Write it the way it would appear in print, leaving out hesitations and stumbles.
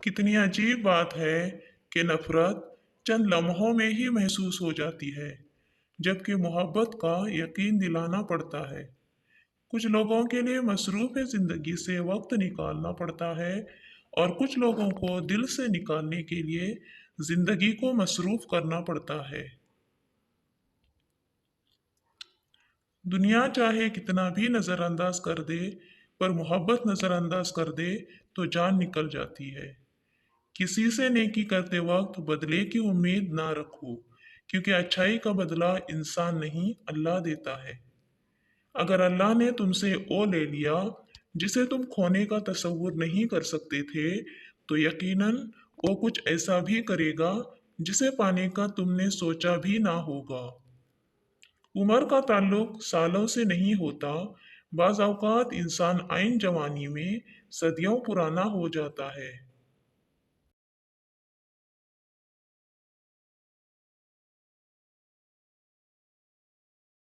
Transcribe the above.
कितनी अजीब बात है कि नफरत चंद लम्हों में ही महसूस हो जाती है, जबकि मोहब्बत का यकीन दिलाना पड़ता है। कुछ लोगों के लिए मसरूफ़ ज़िंदगी से वक्त निकालना पड़ता है, और कुछ लोगों को दिल से निकालने के लिए ज़िंदगी को मसरूफ़ करना पड़ता है। दुनिया चाहे कितना भी नज़रअंदाज कर दे, पर मोहब्बत नज़रअंदाज कर दे तो जान निकल जाती है। किसी से नेकी करते वक्त बदले की उम्मीद ना रखो, क्योंकि अच्छाई का बदला इंसान नहीं अल्लाह देता है। अगर अल्लाह ने तुमसे वो ले लिया जिसे तुम खोने का तसव्वुर नहीं कर सकते थे, तो यकीनन वो कुछ ऐसा भी करेगा जिसे पाने का तुमने सोचा भी ना होगा। उम्र का ताल्लुक सालों से नहीं होता। बाज़ औक़ात इंसान आइन जवानी में सदियों पुराना हो जाता है।